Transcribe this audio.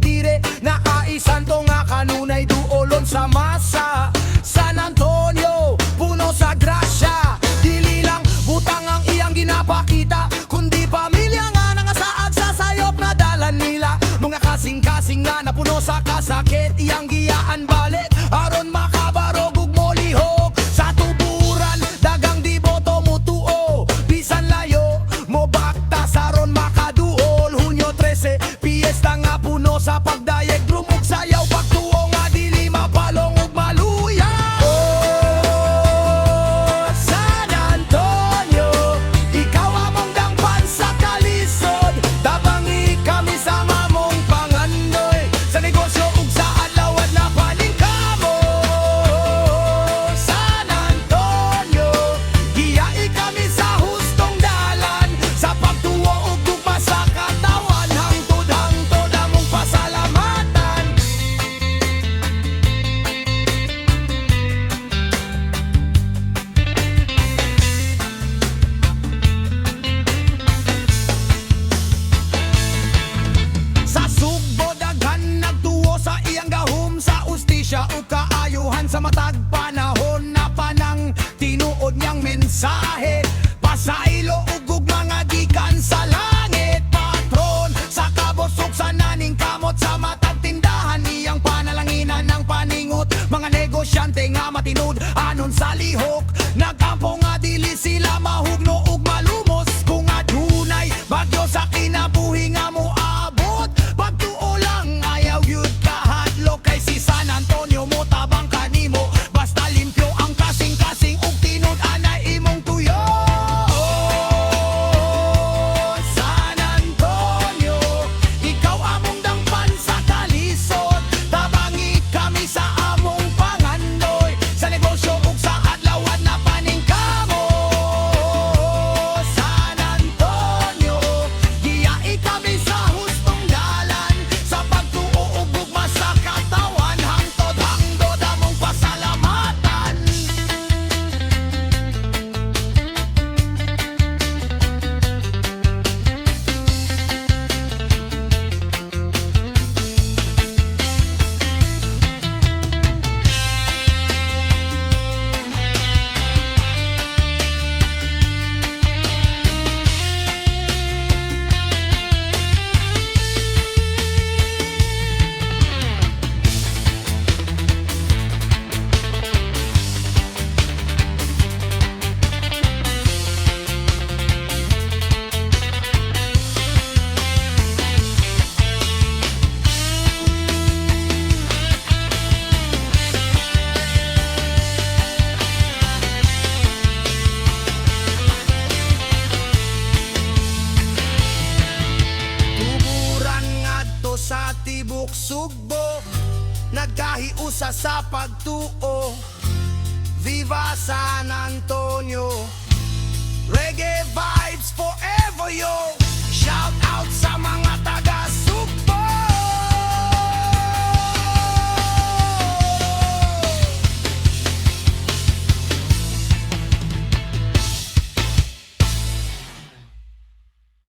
dire nakaisanto nga kanunay duolon sa masa. San Antonio, puno sa grasya, dili lang butang ang iyang ginapakita, kundi pamilya nga nangasaad sa sayop na dalan nila. Mga kasing-kasing nga napuno sa kasakit, iyang giyaan balik aron makabarog ug molihok sa tuburan. Dagang diboto mo tuo, bisan layo mo bakta saron makaduol. Hunyo 13, piyesta nga puno sa pagdayeg, drumog sayaw pagtuo nga dili mapalong ug maluya. Oh, San Antonio, ikaw among dangpan sa kalisod, tabangi kami sa mamong pangandoy, sa negosyo ug sa adlaw at napalingkamo. San Antonio, hiyai kami sa hustong dalan, sa pagtuo ug gugma sa katawan, hangtod-hangtod among pasalamatan. Sa Sugbo daghan nagtuo sa iyang gahom, sa ustisya ug kaayuhan, sa matag panahon na panang tinuod niyang mensahe. Pasaylo ug mga gikan sa langit, patron sa kabusog sa naning kamot, sa matag tindahan iyang panalanginan ng paningot. Mga negosyante nga matinud anon sa lihok, nagampo nga dili sila mahugno ug malumos. Kung adunay bagyo sa kinabuhi nga moabot, pagtuo lang ayaw yun kahadlok, kay si San Antonio mo tabang kanimo, basta limpyo ang kasing-kasing ug tinud anay imong tuyo. San Antonio, ikaw among dangpan sa kalisod, tabangi kami sa among pangandoy, sa negosyo ug sa adlaw at napaningkamo. San Antonio, hiyai kami sa hustong dalan, sa pagtuo ug gugma sa katawan, hangtod-hangtod among pasalamatan. Tuburan ngadto sa tibok Sugbo, nagkahiusa sa pagtuo. Viva San Antonio, reggae vibes forever yo.